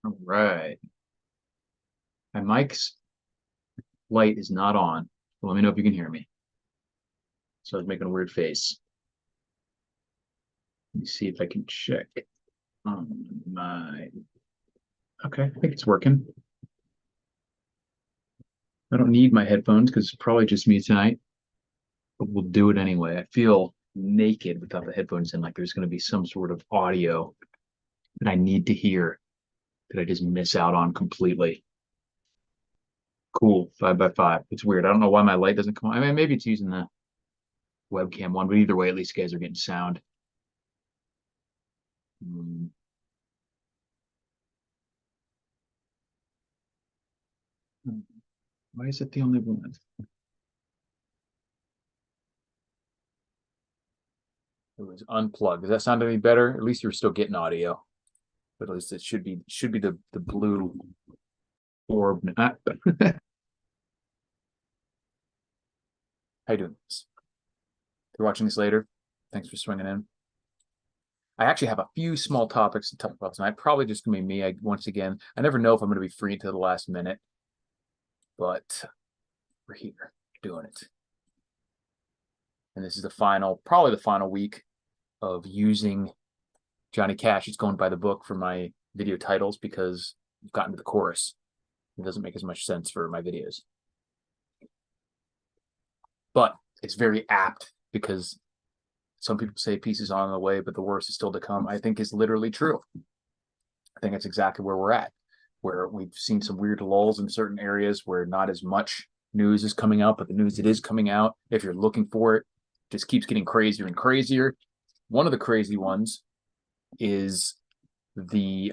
All right. My mic's light is not on. So let me know if you can hear me. So I was making a weird face. Let me see if I can check on my. Okay, I think it's working. I don't need my headphones because it's probably just me tonight, but we'll do it anyway. I feel naked without the headphones in, like there's going to be some sort of audio that I need to hear that I just miss out on completely. Cool, 5 by 5. It's weird. I don't know why my light doesn't come on. I mean, maybe it's using the webcam one, but either way, at least you guys are getting sound. Hmm. Why is it the only one? It was unplugged. Does that sound any better? At least you're still getting audio, but at least it should be the blue orb. How you doing? If you're watching this later, thanks for swinging in. I actually have a few small topics to talk about tonight. Probably just gonna be me. Once again, I never know if I'm gonna be free until the last minute, but we're here doing it. And this is probably the final week of using Johnny Cash. It's going by the book for my video titles because I've gotten to the chorus. It doesn't make as much sense for my videos. But it's very apt because some people say peace is on the way, but the worst is still to come. I think is literally true. I think it's exactly where we're at, where we've seen some weird lulls in certain areas where not as much news is coming out, but the news that is coming out, if you're looking for it, just keeps getting crazier and crazier. One of the crazy ones is the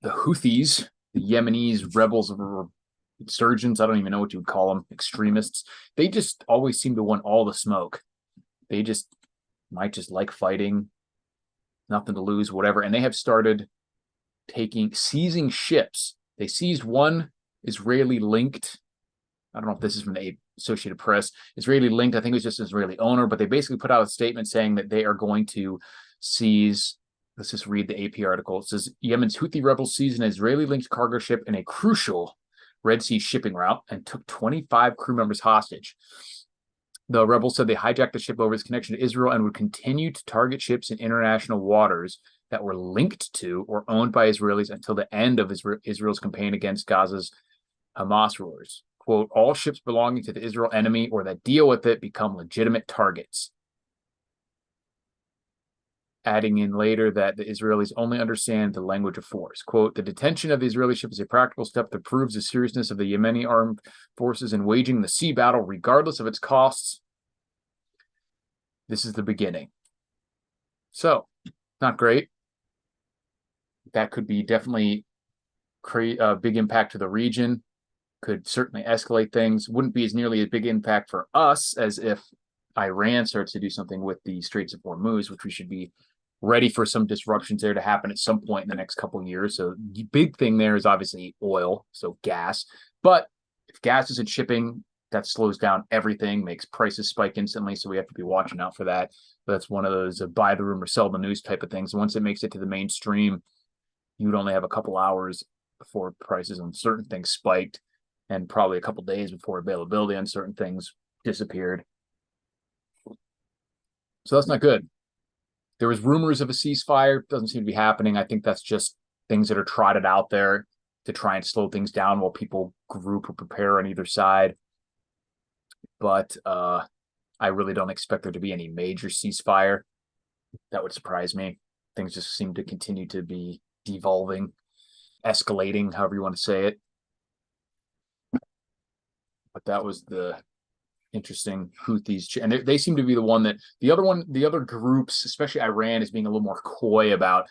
Houthis, the Yemenis rebels or insurgents. I don't even know what you would call them, extremists. They just always seem to want all the smoke. They just might just like fighting, nothing to lose, whatever. And they have started seizing ships. They seized one Israeli linked. I don't know if this is from the Associated Press. Israeli linked. I think it was just an Israeli owner, but they basically put out a statement saying that they are going to seize. Let's just read the AP article. It says Yemen's Houthi rebels seized an Israeli linked cargo ship in a crucial Red Sea shipping route and took 25 crew members hostage. The rebels said they hijacked the ship over its connection to Israel and would continue to target ships in international waters that were linked to or owned by Israelis until the end of Israel's campaign against Gaza's Hamas rulers. Quote, all ships belonging to the Israel enemy or that deal with it become legitimate targets. Adding in later that the Israelis only understand the language of force. Quote, the detention of the Israeli ship is a practical step that proves the seriousness of the Yemeni armed forces in waging the sea battle, regardless of its costs. This is the beginning. So, not great. That could be definitely create a big impact to the region. Could certainly escalate things. Wouldn't be as nearly a big impact for us as if Iran starts to do something with the Straits of Hormuz, which we should be ready for some disruptions there to happen at some point in the next couple of years. So the big thing there is obviously oil, so gas. But if gas isn't shipping, that slows down everything, makes prices spike instantly. So we have to be watching out for that. But that's one of those buy the rumor, sell the news type of things. Once it makes it to the mainstream, you would only have a couple hours before prices on certain things spiked and probably a couple days before availability on certain things disappeared. So that's not good. There was rumors of a ceasefire. Doesn't seem to be happening. I think that's just things that are trotted out there to try and slow things down while people group or prepare on either side. But I really don't expect there to be any major ceasefire. That would surprise me. Things just seem to continue to be devolving, escalating, however you want to say it. But that was the interesting Houthis, and they seem to be the one that the other groups, especially Iran, is being a little more coy about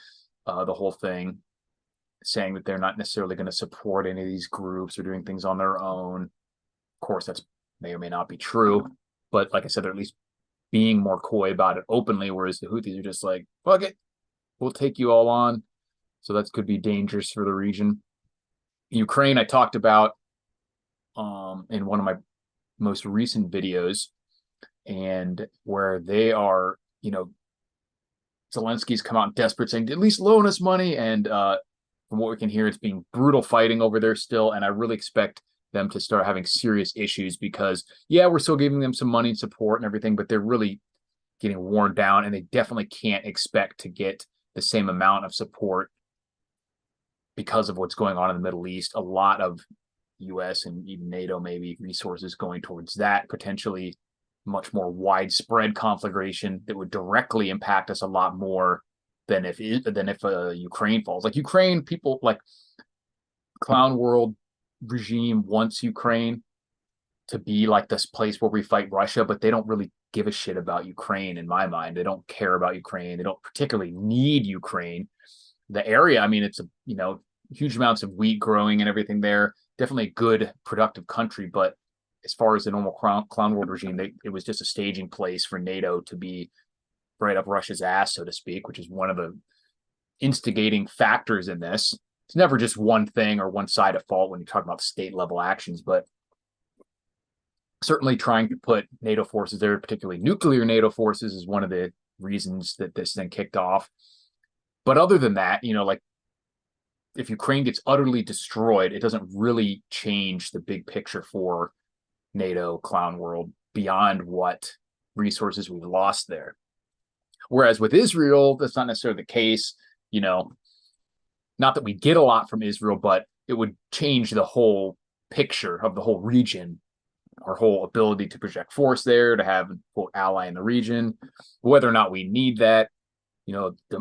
the whole thing, saying that they're not necessarily going to support any of these groups or doing things on their own. Of course, that's may or may not be true, but like I said, they're at least being more coy about it openly, whereas the Houthis are just like, fuck it, we'll take you all on. So that could be dangerous for the region. Ukraine, I talked about in one of my most recent videos, and where they are, Zelensky's come out desperate saying, at least loan us money. And from what we can hear, it's being brutal fighting over there still. And I really expect them to start having serious issues because, yeah, we're still giving them some money and support and everything, but they're really getting worn down, and they definitely can't expect to get the same amount of support because of what's going on in the Middle East. A lot of US and even NATO maybe resources going towards that, potentially much more widespread conflagration that would directly impact us a lot more than if Ukraine falls. Like Ukraine, people like Clown World regime wants Ukraine to be like this place where we fight Russia, but they don't really give a shit about Ukraine in my mind. They don't care about Ukraine. They don't particularly need Ukraine. The area, I mean, it's huge amounts of wheat growing and everything there. Definitely a good, productive country, but as far as the normal clown world regime, it was just a staging place for NATO to be right up Russia's ass, so to speak, which is one of the instigating factors in this. It's never just one thing or one side at fault when you talk about state level actions, but certainly trying to put NATO forces there, particularly nuclear NATO forces, is one of the reasons that this thing kicked off. But other than that, like if Ukraine gets utterly destroyed, it doesn't really change the big picture for NATO, clown world, beyond what resources we've lost there. Whereas with Israel, that's not necessarily the case. Not that we get a lot from Israel, but it would change the whole picture of the whole region, our whole ability to project force there, to have a quote ally in the region. Whether or not we need that,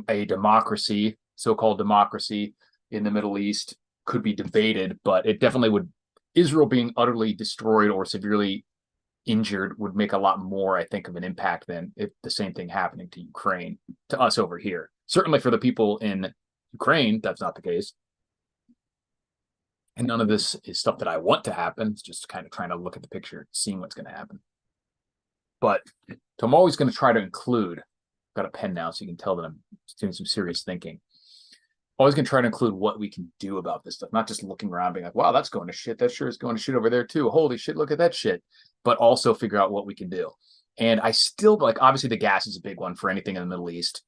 a democracy, so-called democracy in the Middle East could be debated, but it definitely would. Israel being utterly destroyed or severely injured would make a lot more, I think, of an impact than if the same thing happening to Ukraine, to us over here. Certainly for the people in Ukraine, that's not the case. And none of this is stuff that I want to happen. It's just kind of trying to look at the picture, seeing what's going to happen. But so I'm always going to try to include, I've got a pen now so you can tell that I'm doing some serious thinking. Always going to try to include what we can do about this stuff, not just looking around being like, wow, that's going to shit. That sure is going to shit over there too. Holy shit, look at that shit. But also figure out what we can do. And I still obviously the gas is a big one for anything in the Middle East.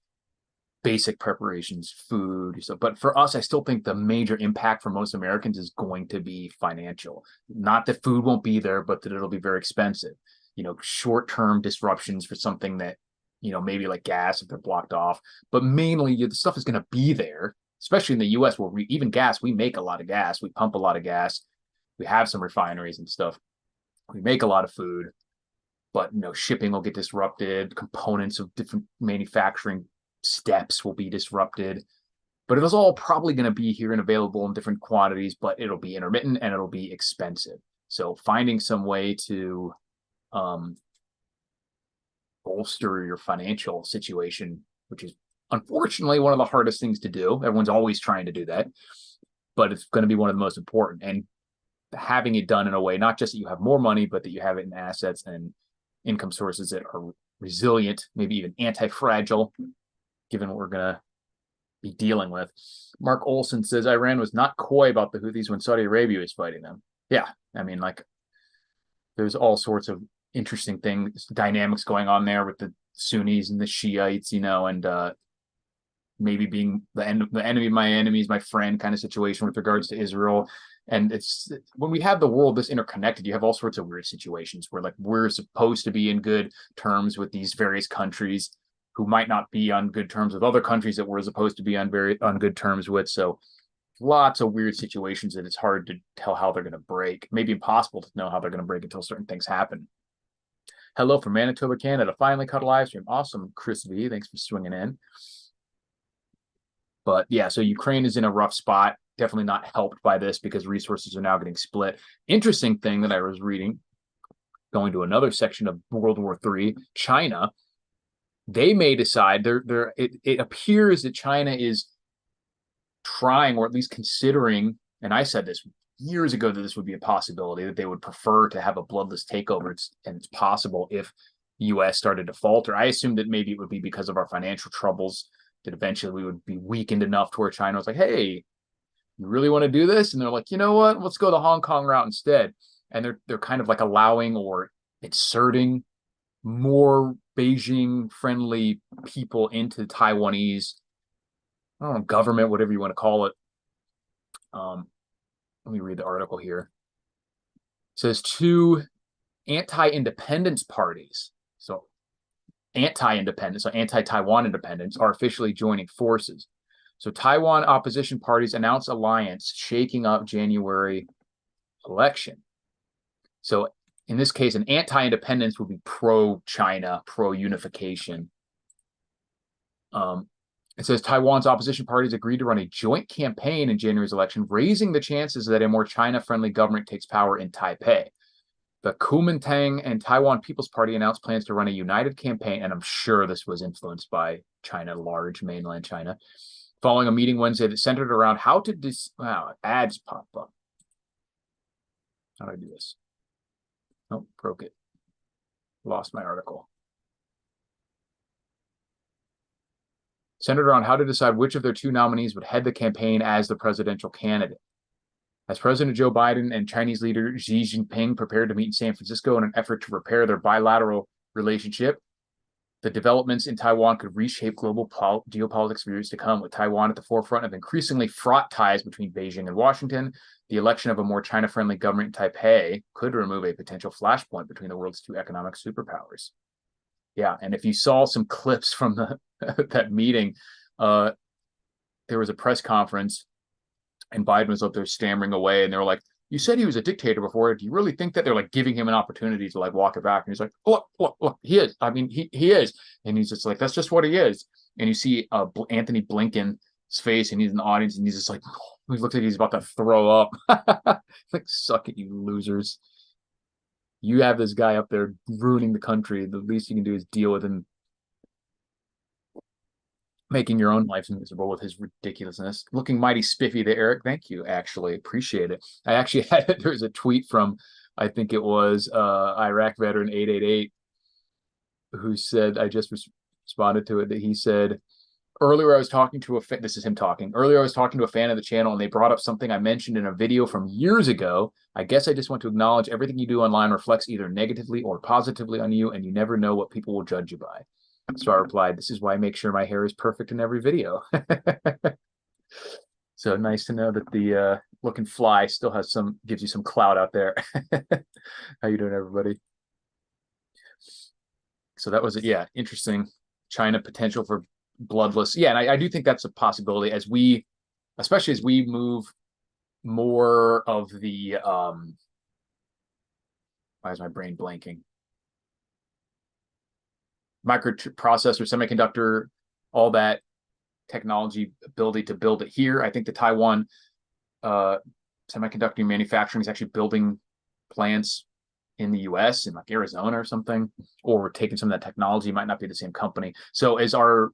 Basic preparations, food, stuff. But for us, I still think the major impact for most Americans is going to be financial. Not that food won't be there, but that it'll be very expensive. Short-term disruptions for something that, maybe like gas if they're blocked off. But mainly the stuff is going to be there, especially in the US where we make a lot of gas. We pump a lot of gas. We have some refineries and stuff. We make a lot of food, but shipping will get disrupted. Components of different manufacturing steps will be disrupted, but it was all probably going to be here and available in different quantities, but it'll be intermittent and it'll be expensive. So finding some way to bolster your financial situation, which is unfortunately one of the hardest things to do. Everyone's always trying to do that, but it's going to be one of the most important. And having it done in a way, not just that you have more money, but that you have it in assets and income sources that are resilient, maybe even anti-fragile, given what we're going to be dealing with. Mark Olson says Iran was not coy about the Houthis when Saudi Arabia was fighting them. Yeah, I mean, there's all sorts of interesting things, dynamics going on there with the Sunnis and the Shiites, and maybe being the enemy of my enemy is my friend kind of situation with regards to Israel. And it's when we have the world this interconnected, you have all sorts of weird situations where we're supposed to be in good terms with these various countries who might not be on good terms with other countries that we're supposed to be on good terms with. So lots of weird situations that it's hard to tell how they're going to break. Maybe impossible to know how they're going to break until certain things happen. Hello from Manitoba, Canada. Finally caught a live stream. Awesome, Chris V. Thanks for swinging in. But yeah, so Ukraine is in a rough spot. Definitely not helped by this because resources are now getting split. Interesting thing that I was reading, going to another section of World War III, China. They may decide it appears that China is trying, or at least considering, and I said this years ago that this would be a possibility, that they would prefer to have a bloodless takeover. And it's possible if the US started to falter. I assumed that maybe it would be because of our financial troubles that eventually we would be weakened enough to where China was like, hey, you really want to do this? And they're like, you know what? Let's go the Hong Kong route instead. And they're kind of allowing or inserting more Beijing-friendly people into Taiwanese, I don't know, government, whatever you want to call it, Let me read the article here. It says two anti-independence parties, so anti-independence, so anti-Taiwan independence, are officially joining forces. So Taiwan opposition parties announce alliance shaking up January election. So in this case, an anti-independence would be pro-China, pro-unification. It says Taiwan's opposition parties agreed to run a joint campaign in January's election, raising the chances that a more China-friendly government takes power in Taipei. The Kuomintang and Taiwan People's Party announced plans to run a united campaign, and I'm sure this was influenced by China, large mainland China, following a meeting Wednesday that centered around how to wow, ads pop up. How do I do this? Oh, broke it. Lost my article. Centered around how to decide which of their two nominees would head the campaign as the presidential candidate. As President Joe Biden and Chinese leader Xi Jinping prepared to meet in San Francisco in an effort to repair their bilateral relationship, the developments in Taiwan could reshape global geopolitics for years to come, with Taiwan at the forefront of increasingly fraught ties between Beijing and Washington. The election of a more China-friendly government in Taipei could remove a potential flashpoint between the world's two economic superpowers. Yeah, and if you saw some clips from that meeting, there was a press conference, and Biden was up there stammering away, and they were like, "You said he was a dictator before. Do you really think that?" They're like giving him an opportunity to like walk it back, and he's like, "Look, he is. I mean, he is." And he's just like, "That's just what he is." And you see Anthony Blinken's face, and he's in the audience, and he's just like, he looks like he's about to throw up. Like, suck it, you losers. You have this guy up there ruining the country. The least you can do is deal with him making your own life miserable with his ridiculousness. Looking mighty spiffy there, Eric. Thank you. Actually, appreciate it. I actually had there was a tweet from, I think it was Iraq veteran 888, who said, I just responded to it, that he said, earlier I was talking to a this is him talking. Earlier I was talking to a fan of the channel, and they brought up something I mentioned in a video from years ago. I guess I just want to acknowledge everything you do online reflects either negatively or positively on you, and you never know what people will judge you by. So I replied, this is why I make sure my hair is perfect in every video. So nice to know that the looking fly still has gives you some clout out there. How you doing, everybody? So that was it. Yeah, interesting. China potential for bloodless. Yeah, and I do think that's a possibility especially as we move more of the why is my brain blanking? Microprocessor, semiconductor, all that technology ability to build it here. I think the Taiwan semiconductor manufacturing is actually building plants in the US, in like Arizona or something, or we're taking some of that technology. It might not be the same company. So as our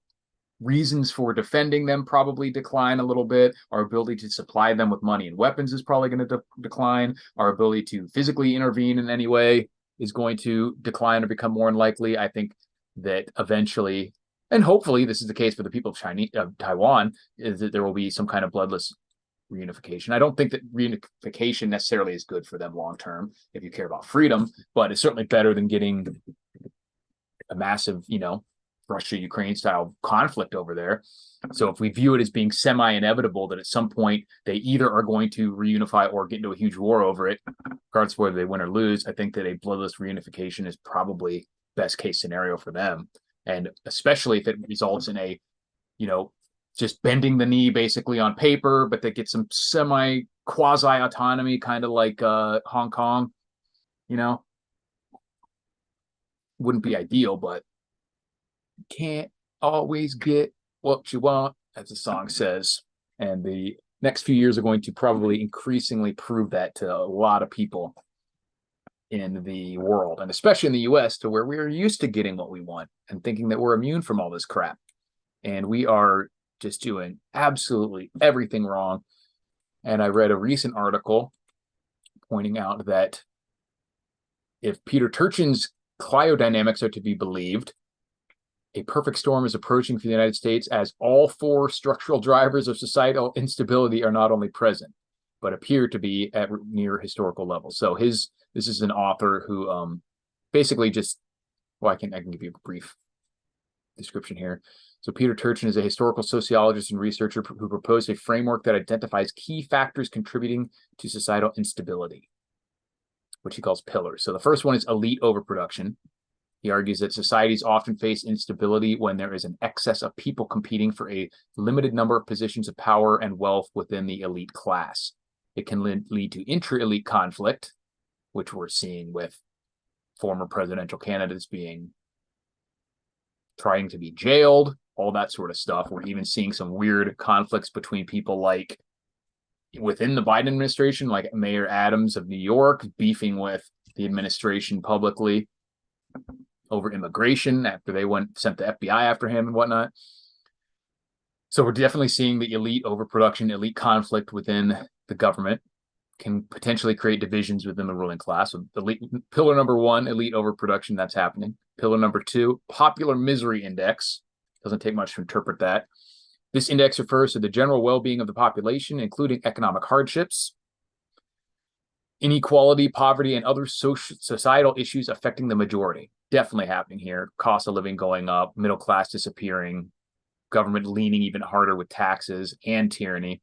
reasons for defending them probably decline a little bit, our ability to supply them with money and weapons is probably going to decline. Our ability to physically intervene in any way is going to decline or become more unlikely. I think that eventually, and hopefully this is the case for the people of Taiwan, is that there will be some kind of bloodless reunification. I don't think that reunification necessarily is good for them long term if you care about freedom, but it's certainly better than getting a massive, Russia-Ukraine style conflict over there. So if we view it as being semi-inevitable that at some point they either are going to reunify or get into a huge war over it, regardless of whether they win or lose, I think that a bloodless reunification is probably best case scenario for them. And especially if it results in a, just bending the knee basically on paper, but they get some semi quasi autonomy, kind of like Hong Kong, wouldn't be ideal, but can't always get what you want, as the song says. And the next few years are going to probably increasingly prove that to a lot of people in the world, and especially in the US, to where we are used to getting what we want and thinking that we're immune from all this crap. And we are just doing absolutely everything wrong. And I read a recent article pointing out that if Peter Turchin's cryodynamics are to be believed, a perfect storm is approaching for the United States, as all four structural drivers of societal instability are not only present, but appear to be at near historical levels. So this is an author who basically just, I can give you a brief description here. So Peter Turchin is a historical sociologist and researcher who proposed a framework that identifies key factors contributing to societal instability, which he calls pillars. So the first one is elite overproduction. He argues that societies often face instability when there is an excess of people competing for a limited number of positions of power and wealth within the elite class. It can lead to intra-elite conflict, which we're seeing with former presidential candidates trying to be jailed, all that sort of stuff. We're even seeing some weird conflicts between people like within the Biden administration, like Mayor Adams of New York beefing with the administration publicly over immigration after they sent the FBI after him and whatnot. So we're definitely seeing the elite overproduction, elite conflict within the government can potentially create divisions within the ruling class. So pillar number one, elite overproduction, that's happening. Pillar number two, popular misery index. Doesn't take much to interpret that. This index refers to the general well-being of the population, including economic hardships, inequality, poverty, and other societal issues affecting the majority. Definitely happening here. Cost of living going up, middle class disappearing, government leaning even harder with taxes and tyranny.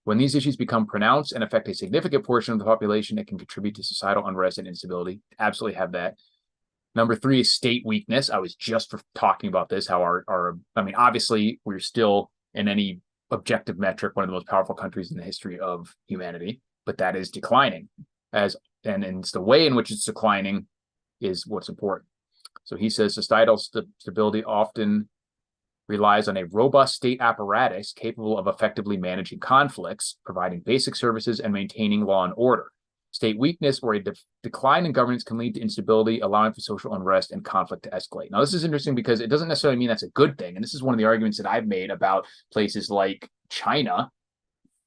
When these issues become pronounced and affect a significant portion of the population, it can contribute to societal unrest and instability. Absolutely have that. Number three is state weakness. I was just talking about this, how obviously we're still in any objective metric, one of the most powerful countries in the history of humanity, but that is declining and it's the way in which it's declining is what's important. So he says societal stability often relies on a robust state apparatus capable of effectively managing conflicts, providing basic services, and maintaining law and order. State weakness or a decline in governance can lead to instability, allowing for social unrest and conflict to escalate. Now, this is interesting because it doesn't necessarily mean that's a good thing. And this is one of the arguments that I've made about places like China,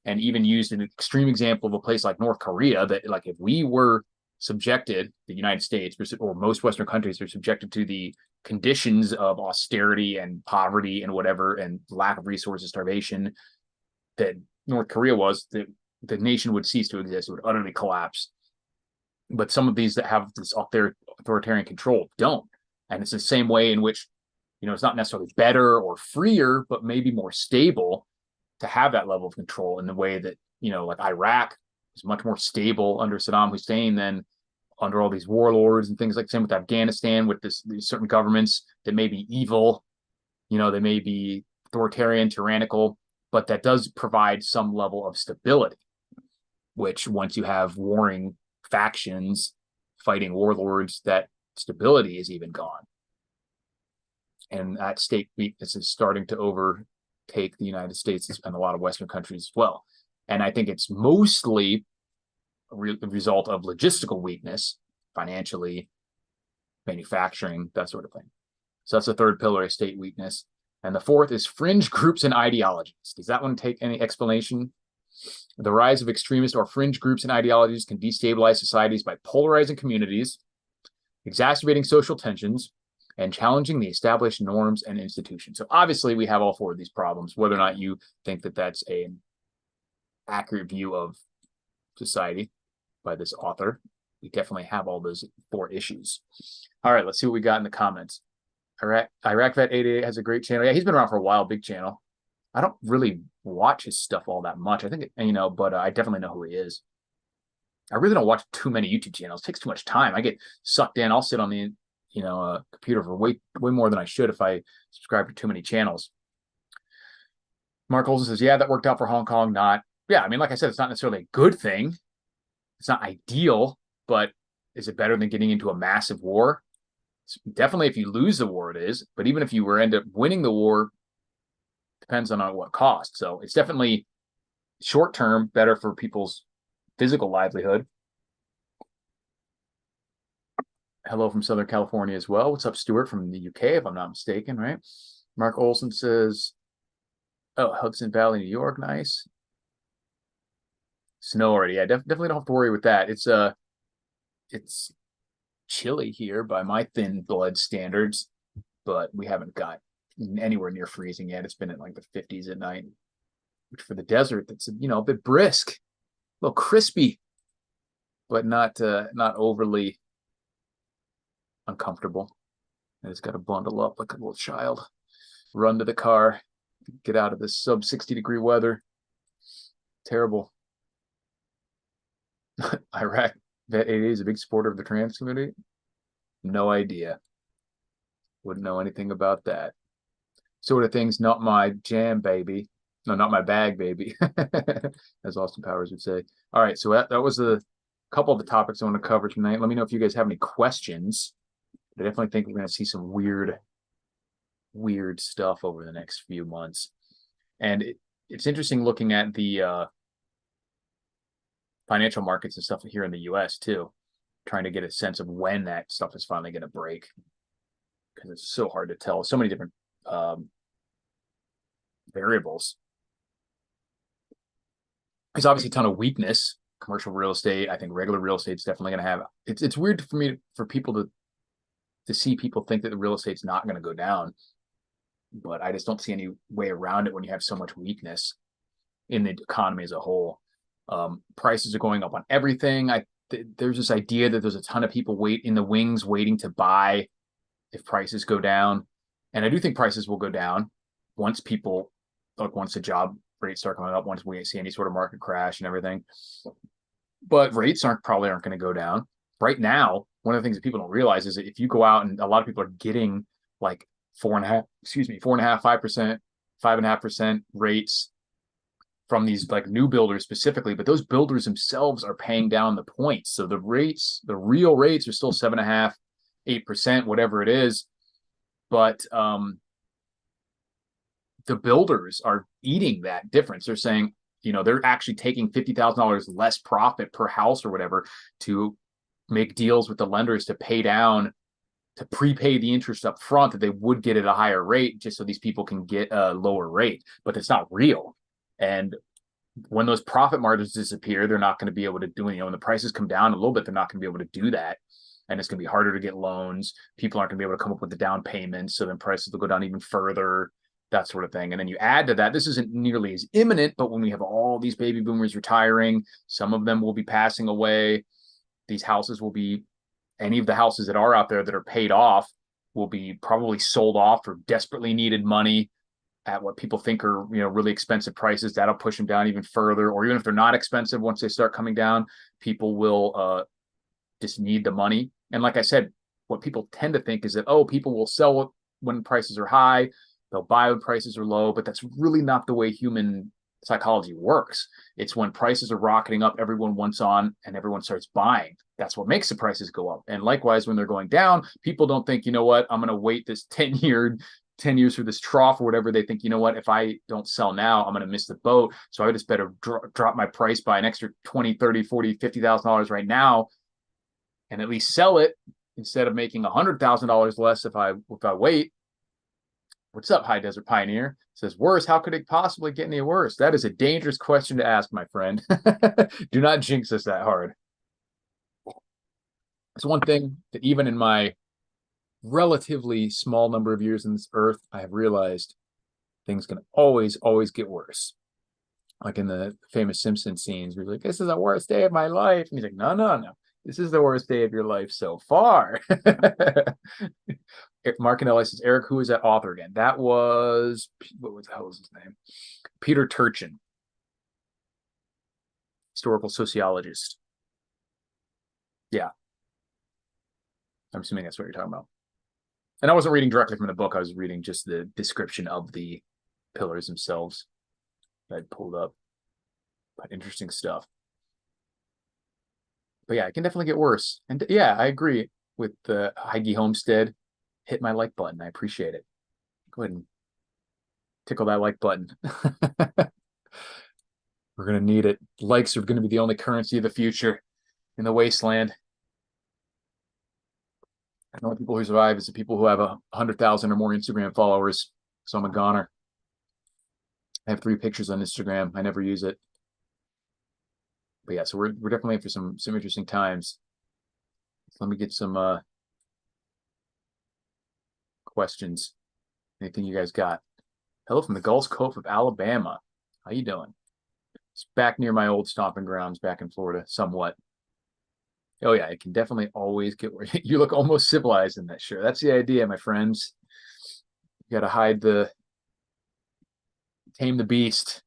and even used an extreme example of a place like North Korea, that like if we were subjected, the United States or most Western countries are subjected to the conditions of austerity and poverty and whatever, and lack of resources, starvation that North Korea was, the nation would cease to exist. It would utterly collapse. But some of these that have this authoritarian control don't. And it's the same way in which, it's not necessarily better or freer, but maybe more stable to have that level of control in the way that, like Iraq is much more stable under Saddam Hussein than under all these warlords and things like the same with Afghanistan, with these certain governments that may be evil, they may be authoritarian, tyrannical, but that does provide some level of stability, which once you have warring factions fighting warlords, that stability is even gone. And that state weakness is starting to overtake the United States and a lot of Western countries as well. And I think it's mostly a result of logistical weakness, financially, manufacturing, that sort of thing. So that's the third pillar, state weakness. And the fourth is fringe groups and ideologies. Does that one take any explanation? The rise of extremist or fringe groups and ideologies can destabilize societies by polarizing communities, exacerbating social tensions, and challenging the established norms and institutions. So obviously we have all four of these problems, whether or not you think that that's an accurate view of society by this author. We definitely have all those four issues. All right, let's see what we got in the comments. Iraq Vet 88 has a great channel. Yeah, he's been around for a while, big channel. I don't really watch his stuff all that much. I think, but I definitely know who he is. I really don't watch too many YouTube channels. It takes too much time. I get sucked in. I'll sit on the computer for way more than I should if I subscribe to too many channels. Mark Olson says, yeah, that worked out for Hong Kong. Like I said, it's not necessarily a good thing. It's not ideal, but is it better than getting into a massive war? Definitely if you lose the war, it is. But even if you end up winning the war, depends on what cost. So it's definitely short-term better for people's physical livelihood. Hello from Southern California as well. What's up, Stuart from the UK, if I'm not mistaken, right? Mark Olson says, oh, Hudson Valley, New York, nice. Snow already. Yeah, definitely don't have to worry with that. It's chilly here by my thin blood standards, but we haven't got anywhere near freezing yet. It's been in like the 50s at night, which for the desert, that's a bit brisk, a little crispy, but not overly uncomfortable. I just got to bundle up like a little child. run to the car, get out of this sub 60-degree weather. Terrible. Iraq Vet 88 is a big supporter of the trans community. No idea. Wouldn't know anything about that. Sort of things, not my jam, baby. No, not my bag, baby, as Austin Powers would say. All right, so that was a couple of the topics I want to cover tonight. Let me know if you guys have any questions. I definitely think we're going to see some weird stuff over the next few months. And it's interesting looking at the financial markets and stuff here in the US too, trying to get a sense of when that stuff is finally going to break, because it's so hard to tell. So many different variables. There's obviously a ton of weakness. Commercial real estate, I think regular real estate is definitely going to have. It's weird for me for people to see people think that the real estate's not going to go down, but I just don't see any way around it when you have so much weakness in the economy as a whole. Prices are going up on everything. There's this idea that there's a ton of people in the wings waiting to buy if prices go down, and I do think prices will go down once the job rates start coming up, once we see any sort of market crash and everything. But rates probably aren't going to go down right now. One of the things that people don't realize is that if you go out, and a lot of people are getting like 4.5%, 5%, 5.5% rates from these like new builders specifically, but those builders themselves are paying down the points. So the real rates are still 7.5%, 8%, whatever it is. But the builders are eating that difference. They're saying, they're actually taking $50,000 less profit per house or whatever to make deals with the lenders to prepay the interest up front that they would get at a higher rate, just so these people can get a lower rate. But it's not real. And when those profit margins disappear, they're not going to be able to do it. When the prices come down a little bit, they're not going to be able to do that. And it's going to be harder to get loans. People aren't going to be able to come up with the down payments. So then prices will go down even further, that sort of thing. And then you add to that, this isn't nearly as imminent, but when we have all these baby boomers retiring, some of them will be passing away. Any of the houses that are out there that are paid off will be probably sold off for desperately needed money at what people think are, really expensive prices. That'll push them down even further. Or even if they're not expensive, once they start coming down, people will just need the money. And like I said, what people tend to think is that, people will sell when prices are high, they'll buy when prices are low, but that's really not the way human psychology works. It's when prices are rocketing up, everyone wants on and everyone starts buying. That's what makes the prices go up. And likewise, when they're going down, people don't think, I'm going to wait this 10 years for this trough or whatever. They think, if I don't sell now, I'm going to miss the boat. So I just better drop my price by an extra $20, $30, $40, $50,000 right now, and at least sell it instead of making $100,000 less if I wait. What's up, High Desert Pioneer? Says, worse, how could it possibly get any worse? That is a dangerous question to ask, my friend. Do not jinx us that hard. It's one thing that even in my relatively small number of years in this earth, I have realized things can always get worse. Like in the famous Simpsons scenes, where he's like, this is the worst day of my life. And he's like, no. This is the worst day of your life so far. Mark and Ellis says, Eric, who is that author again? That was, what was his name? Peter Turchin, historical sociologist. Yeah. I'm assuming that's what you're talking about. And I wasn't reading directly from the book. I was reading just the description of the pillars themselves that I'd pulled up. But interesting stuff. But yeah, it can definitely get worse. And yeah, I agree with the Heige Homestead. Hit my like button. I appreciate it. Go ahead and tickle that like button. We're going to need it. Likes are going to be the only currency of the future in the wasteland. The only people who survive is the people who have 100,000 or more Instagram followers. So I'm a goner. I have 3 pictures on Instagram. I never use it. But yeah, so we're definitely in for some interesting times. Let me get some questions. Anything you guys got? Hello from the Gulf Coast of Alabama. How you doing? It's back near my old stomping grounds back in Florida, somewhat. Oh yeah, it can definitely always get you look almost civilized in that shirt. That's the idea, my friends. You got to hide the Tame the beast.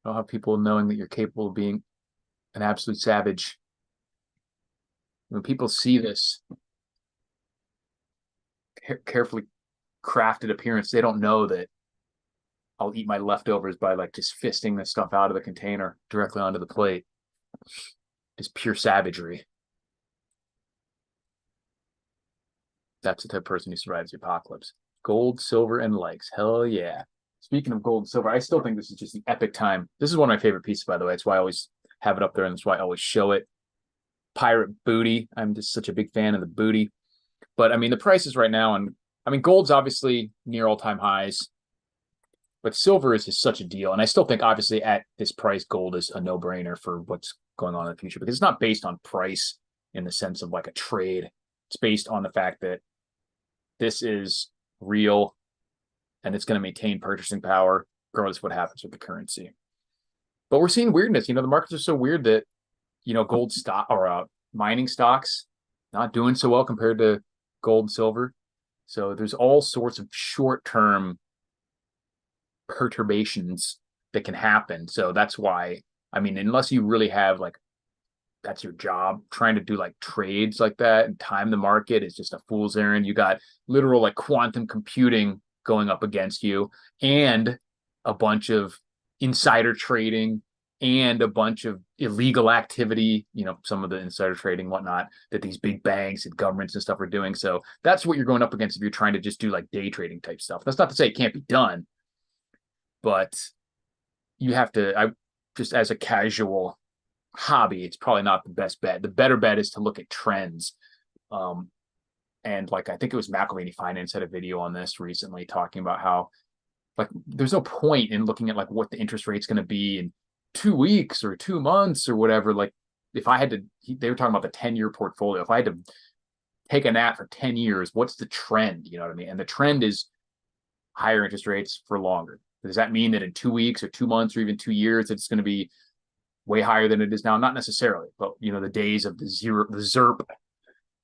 Don't have people knowing that you're capable of being an absolute savage. When people see this carefully crafted appearance, they don't know that I'll eat my leftovers by like just fisting this stuff out of the container directly onto the plate. Just pure savagery. That's the type of person who survives the apocalypse. Gold, silver, and likes. Hell yeah. Speaking of gold and silver, I still think this is just the epic time. This is one of my favorite pieces, by the way. That's why I always have it up there, and that's why I always show it. Pirate booty. I'm just such a big fan of the booty. But I mean, the prices right now, and I mean, gold's obviously near all-time highs, but silver is just such a deal. And I still think, obviously, at this price, gold is a no-brainer for what's going on in the future, because it's not based on price in the sense of like a trade. It's based on the fact that this is real and it's going to maintain purchasing power regardless of what happens with the currency. But we're seeing weirdness. The markets are so weird that, gold stock or mining stocks not doing so well compared to gold and silver. So there's all sorts of short-term perturbations that can happen. So that's why, I mean, unless you really have like, that's your job, trying to do like trades like that and time the market is just a fool's errand. You got literal like quantum computing going up against you, and a bunch of insider trading and a bunch of illegal activity, some of the insider trading, whatnot, that these big banks and governments and stuff are doing. So that's what you're going up against if you're trying to just do like day trading type stuff. That's not to say it can't be done, but you have to, just as a casual hobby, it's probably not the best bet. The better bet is to look at trends. And like, I think it was McElvaney Finance had a video on this recently talking about how like there's no point in looking at like what the interest rate's going to be in 2 weeks or 2 months or whatever. Like if I had to, they were talking about the 10-year portfolio. If I had to take a nap for 10 years, what's the trend? You know what I mean? And the trend is higher interest rates for longer. Does that mean that in 2 weeks or 2 months or even 2 years, it's going to be way higher than it is now? Not necessarily, but the days of the ZERP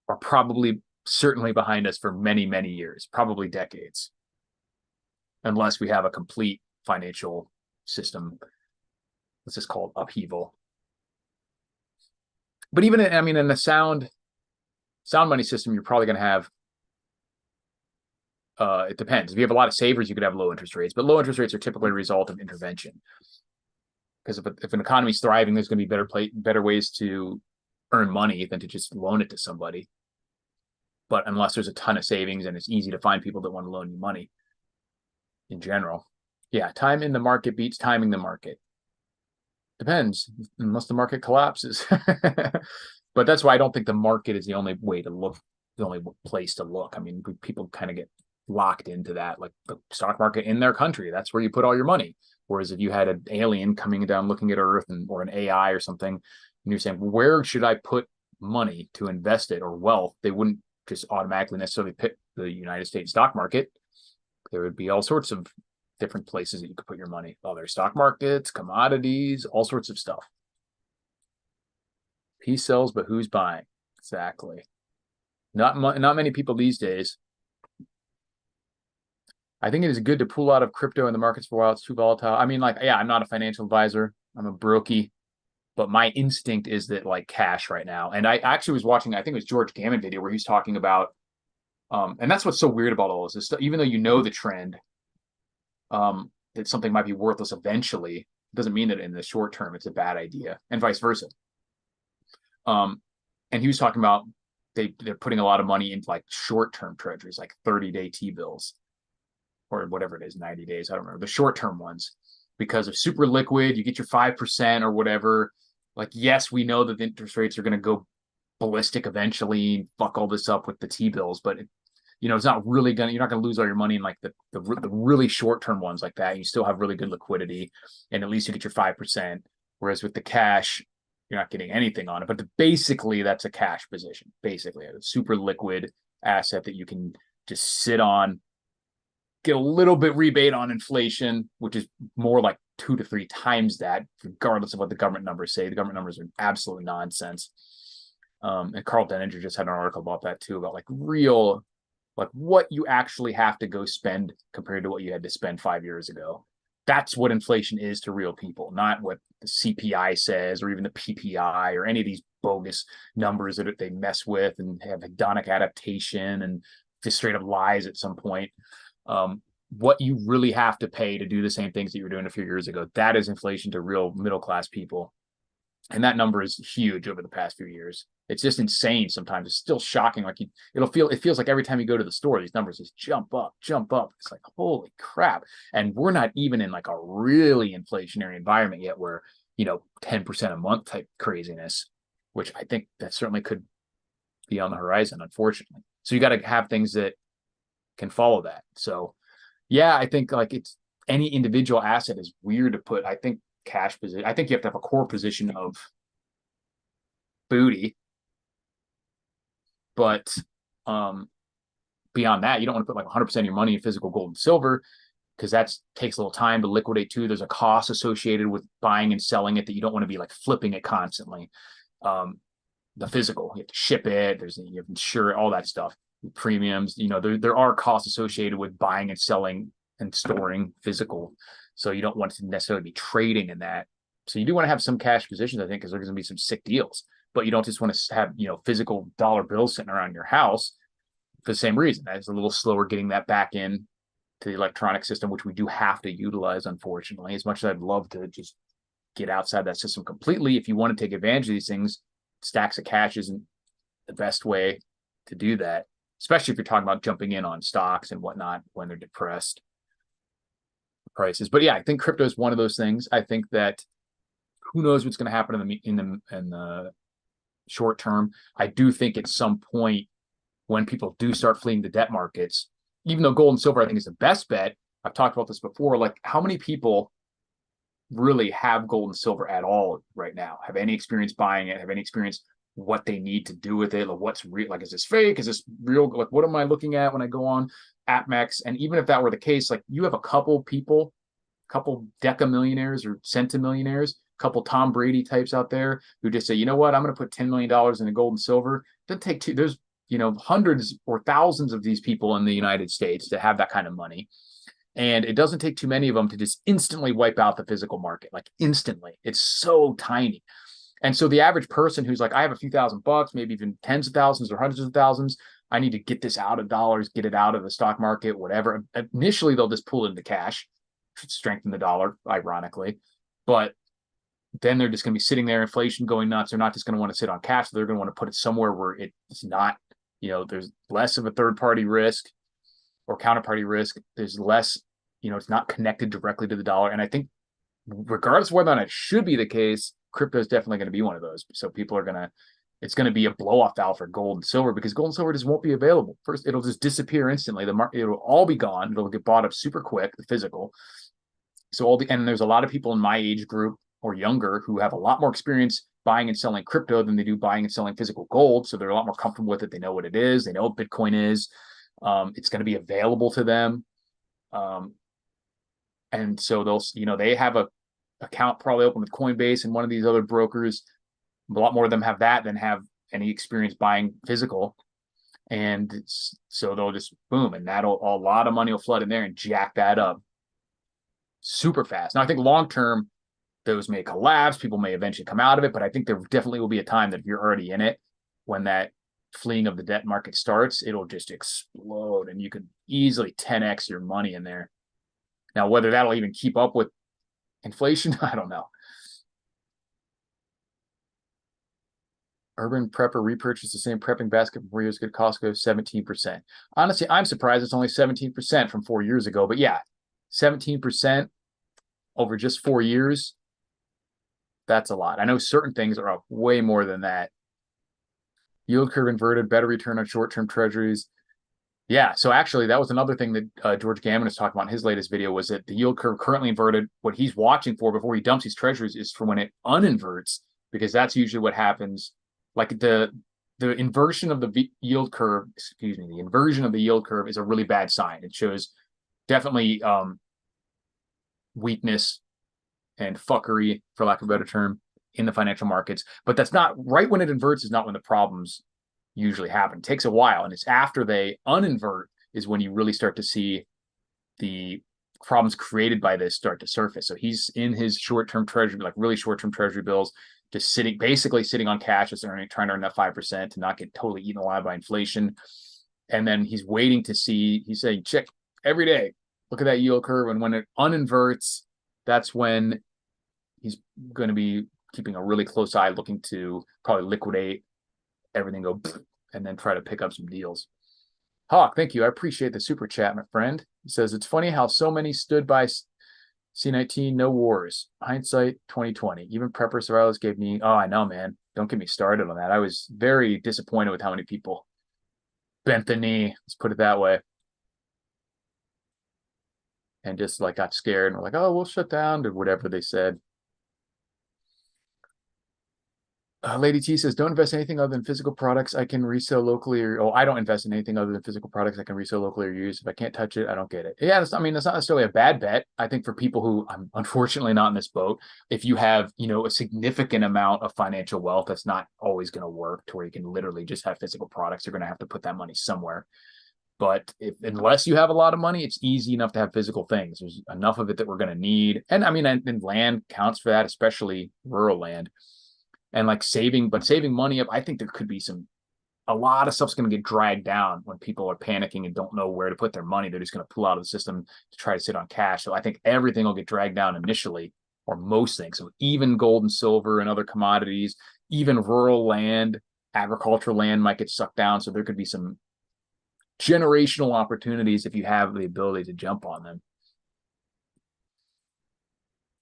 are probably certainly behind us for many, many years, probably decades, unless we have a complete financial system, let's just call it upheaval. But even, I mean, in a sound money system, you're probably going to have, it depends. If you have a lot of savers, you could have low interest rates, but low interest rates are typically a result of intervention. Because if an economy is thriving, there's going to be better ways to earn money than to just loan it to somebody. But unless there's a ton of savings and it's easy to find people that want to loan you money in general. Yeah, time in the market beats timing the market. Depends, unless the market collapses. But that's why I don't think the market is the only way to look, the only place to look. I mean, people kind of get locked into that, like the stock market in their country. That's where you put all your money. Whereas if you had an alien coming down looking at Earth or an AI or something, and you're saying, where should I put money to invest it or wealth? They wouldn't just automatically necessarily pick the United States stock market. There would be all sorts of different places that you could put your money. Other stock markets, commodities, all sorts of stuff. He sells, but who's buying? Exactly. Not many people these days. I think it is good to pull out of crypto in the markets for a while. It's too volatile. I mean, like, yeah, I'm not a financial advisor. I'm a brokey, but my instinct is that like cash right now. And I actually was watching, I think it was George Gammon video where he's talking about, and that's what's so weird about all this stuff. Even though you know the trend, that something might be worthless eventually, doesn't mean that in the short term it's a bad idea, and vice versa. And he was talking about they're putting a lot of money into like short-term treasuries, like 30-day T-bills or whatever it is, 90 days. I don't remember the short-term ones, because of super liquid, you get your 5% or whatever. Like, yes, we know that the interest rates are going to go ballistic eventually, fuck all this up with the T-bills, but it's not really you're not going to lose all your money in like the really short-term ones like that. You still have really good liquidity, and at least you get your 5%. Whereas with the cash, you're not getting anything on it. But basically, that's a cash position. Basically, a super liquid asset that you can just sit on, get a little bit rebate on inflation, which is more like 2 to 3 times that, regardless of what the government numbers say. The government numbers are absolute nonsense. And Carl Denninger just had an article about that too, about like real like what you actually have to go spend compared to what you had to spend 5 years ago. That's what inflation is to real people, not what the CPI says or even the PPI or any of these bogus numbers that they mess with and have hedonic adaptation and just straight up lies at some point. What you really have to pay to do the same things that you were doing a few years ago, that is inflation to real middle class people. And that number is huge over the past few years. It's just insane sometimes. It's still shocking. Like it feels like every time you go to the store, these numbers just jump up, jump up. It's like, holy crap. And we're not even in like a really inflationary environment yet where, 10% a month type craziness, which I think that certainly could be on the horizon, unfortunately. So you got to have things that can follow that. So yeah, I think like it's any individual asset is weird to put. I think cash position. I think you have to have a core position of booty, but beyond that, you don't want to put like 100% of your money in physical gold and silver because that takes a little time to liquidate too. There's a cost associated with buying and selling it that you don't want to be like flipping it constantly. The physical, you have to ship it. You have to insure it, all that stuff, premiums. There are costs associated with buying and selling and storing physical. So you don't want to necessarily be trading in that. So you do want to have some cash positions, I think, because there's going to be some sick deals. But you don't just want to have, physical dollar bills sitting around your house for the same reason. It's a little slower getting that back in to the electronic system, which we do have to utilize, unfortunately. As much as I'd love to just get outside that system completely, if you want to take advantage of these things, stacks of cash isn't the best way to do that, especially if you're talking about jumping in on stocks and whatnot when they're depressed prices. But yeah, I think crypto is one of those things. I think that who knows what's going to happen in the short term. I do think at some point when people do start fleeing the debt markets, even though gold and silver I think is the best bet. I've talked about this before. Like, how many people really have gold and silver at all right now? Have any experience buying it? Have any experience what they need to do with it? Like, what's real? Like, is this fake? Is this real? Like, what am I looking at when I go on AppMex? And even if that were the case, like, you have a couple people, couple deca millionaires or centimillionaires, couple Tom Brady types out there who just say, you know what, I'm going to put $10 million into gold and silver. It doesn't take two. There's hundreds or thousands of these people in the United States to have that kind of money. And it doesn't take too many of them to just instantly wipe out the physical market, like instantly. It's so tiny. And so the average person who's like, I have a few $1,000, maybe even tens of thousands or hundreds of thousands, I need to get this out of dollars, get it out of the stock market, whatever. Initially, they'll just pull it into cash, strengthen the dollar, ironically. But then they're just going to be sitting there, inflation going nuts. They're not just going to want to sit on cash. They're going to want to put it somewhere where it's not, there's less of a third-party risk or counterparty risk. There's less, it's not connected directly to the dollar. And I think regardless of whether or not it should be the case, crypto is definitely going to be one of those. So it's going to be a blow-off valve for gold and silver because gold and silver just won't be available. First, it'll just disappear instantly. The market, it'll all be gone. It'll get bought up super quick, the physical. So and there's a lot of people in my age group or younger who have a lot more experience buying and selling crypto than they do buying and selling physical gold. So they're a lot more comfortable with it. They know what it is. They know what Bitcoin is. It's going to be available to them. And so they have a account probably open with Coinbase and one of these other brokers. A lot more of them have that than have any experience buying physical. And so they'll just boom, and a lot of money will flood in there and jack that up super fast. Now, I think long term, those may collapse. People may eventually come out of it, but I think there definitely will be a time that if you're already in it, when that fleeing of the debt market starts, it'll just explode and you could easily 10x your money in there. Now, whether that'll even keep up with inflation, I don't know. Urban prepper repurchased the same prepping basket from 4 years ago. Costco 17%. Honestly, I'm surprised it's only 17% from 4 years ago. But yeah, 17% over just 4 years. That's a lot. I know certain things are up way more than that. Yield curve inverted, better return on short-term treasuries. Yeah, so actually that was another thing that George Gammon was talking about in his latest video was that the yield curve currently inverted. What he's watching for before he dumps these treasuries is for when it uninverts, because that's usually what happens. Like the inversion of the yield curve, the inversion of the yield curve is a really bad sign. It shows definitely weakness and fuckery, for lack of a better term, in the financial markets. But that's not right when it inverts is not when the problems usually happen. It takes a while, and it's after they uninvert is when you really start to see the problems created by this start to surface. So he's in his short-term treasury, like really short-term treasury bills, just basically sitting on cash, just trying to earn that 5% to not get totally eaten alive by inflation. And then he's waiting to see, he's saying, check every day, look at that yield curve. And when it uninverts, that's when he's going to be keeping a really close eye, looking to probably liquidate everything, go, and then try to pick up some deals. Hawk, thank you. I appreciate the super chat, my friend. He says, it's funny how so many stood by C19, no wars. Hindsight 2020. Even prepper survivors gave me, oh, I know, man. Don't get me started on that. I was very disappointed with how many people bent the knee, let's put it that way, and just like got scared and were like, oh, we'll shut down, or whatever they said. Lady T says, don't invest in anything other than physical products I can resell locally, or I don't invest in anything other than physical products I can resell locally or use. If I can't touch it, I don't get it. Yeah, I mean, it's not necessarily a bad bet. I think for people who, I'm unfortunately not in this boat, if you have, a significant amount of financial wealth, that's not always going to work to where you can literally just have physical products. You're going to have to put that money somewhere. But unless you have a lot of money, it's easy enough to have physical things. There's enough of it that we're going to need. And I mean, and land counts for that, especially rural land. And like saving money up, I think there could be a lot of stuff's going to get dragged down when people are panicking and don't know where to put their money. They're just going to pull out of the system to try to sit on cash. So I think everything will get dragged down initially, or most things. So even gold and silver and other commodities, even rural land, agricultural land might get sucked down. So there could be some generational opportunities if you have the ability to jump on them.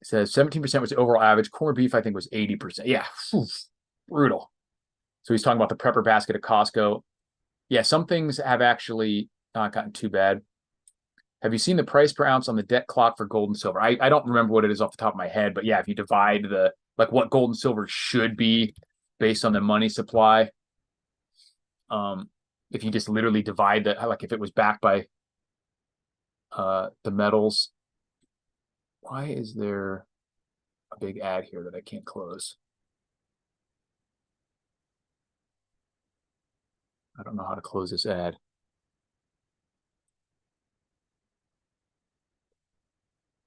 It says 17% was the overall average. Corned beef, I think, was 80%. Yeah, brutal. So he's talking about the prepper basket at Costco. Yeah, some things have actually not gotten too bad. Have you seen the price per ounce on the debt clock for gold and silver? I don't remember what it is off the top of my head, but yeah, if you divide what gold and silver should be based on the money supply, if you just literally divide that, like if it was backed by the metals. Why is there a big ad here that I can't close? I don't know how to close this ad.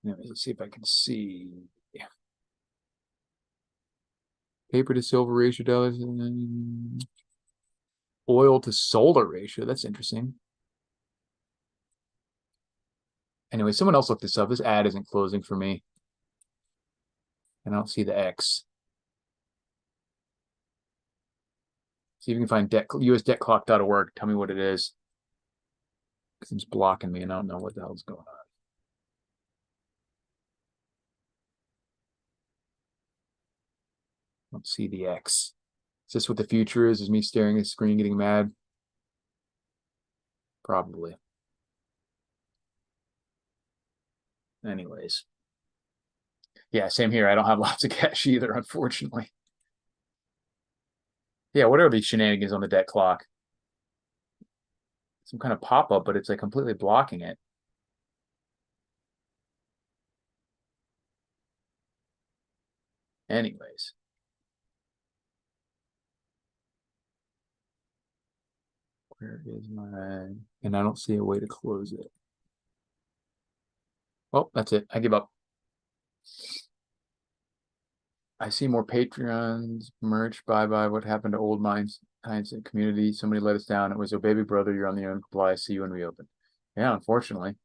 Let's see if I can see. Yeah. Paper to silver ratio, dollars, oil to solar ratio. That's interesting. Anyway, someone else looked this up. This ad isn't closing for me. And I don't see the X. See if you can find usdebtclock.org. Tell me what it is. Because it's blocking me and I don't know what the hell's going on. I don't see the X. Is this what the future is? Is me staring at the screen getting mad? Probably. Anyways. Yeah, same here. I don't have lots of cash either, unfortunately. Yeah, what are these shenanigans on the debt clock? Some kind of pop-up, but it's like completely blocking it. Anyways. Where is my... And I don't see a way to close it. Oh, that's it. I give up. I see more Patreons, merch, bye-bye. What happened to old minds, and community? Somebody let us down. It was your baby brother. You're on the own comply. See you when we open. Yeah, unfortunately.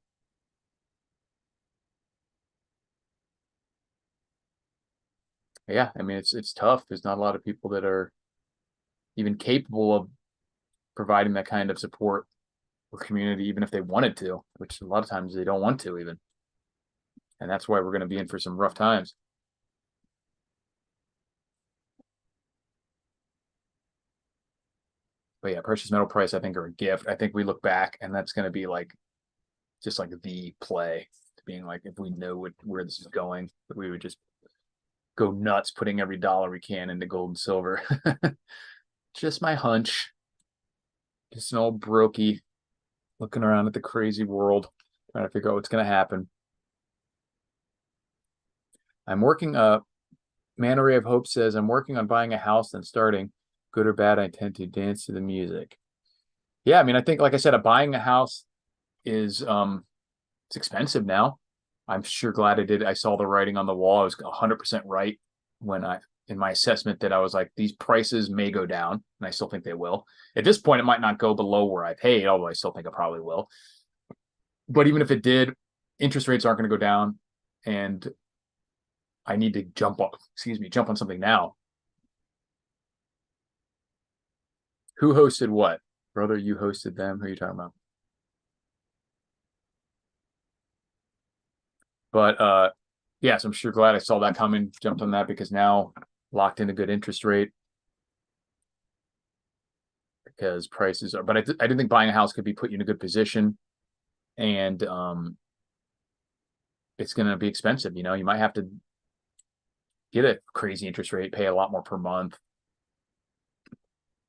Yeah, I mean, it's tough. There's not a lot of people that are even capable of providing that kind of support for community, even if they wanted to, which a lot of times they don't want to even. And that's why we're going to be in for some rough times. But yeah, precious metal price, I think, are a gift. I think we look back and that's going to be like, just like the play, being like, if we know where this is going, we would just go nuts putting every dollar we can into gold and silver. Just my hunch. Just an old brokey looking around at the crazy world, trying to figure out what's going to happen. I'm working, Man Array of Hope says, I'm working on buying a house and starting. Good or bad, I tend to dance to the music. Yeah, I mean, I think, like I said, buying a house is it's expensive now. I'm sure glad I did. I saw the writing on the wall. I was 100% right when I in my assessment that I was like, these prices may go down, and I still think they will. At this point, it might not go below where I paid, although I still think it probably will. But even if it did, interest rates aren't going to go down, and I need to jump on something now. Who hosted what? Brother, you hosted them. Who are you talking about? But yes, I'm sure glad I saw that coming, jumped on that because now locked in a good interest rate because prices are. But I didn't think buying a house could be put you in a good position, and it's going to be expensive. You know, you might have to get a crazy interest rate, pay a lot more per month,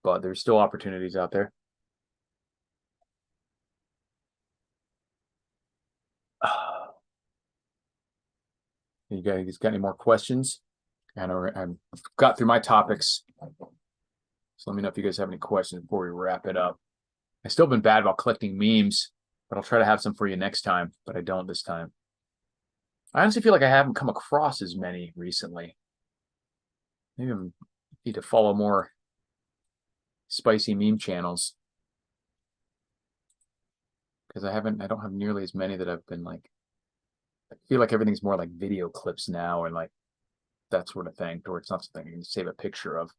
but there's still opportunities out there. You guys got any more questions? I know I've got through my topics. So let me know if you guys have any questions before we wrap it up. I've still been bad about collecting memes, but I'll try to have some for you next time, but I don't this time. I honestly feel like I haven't come across as many recently. Maybe I need to follow more spicy meme channels because I don't have nearly as many that I've been like, I feel like everything's more like video clips now and like that sort of thing, or it's not something you can save a picture of.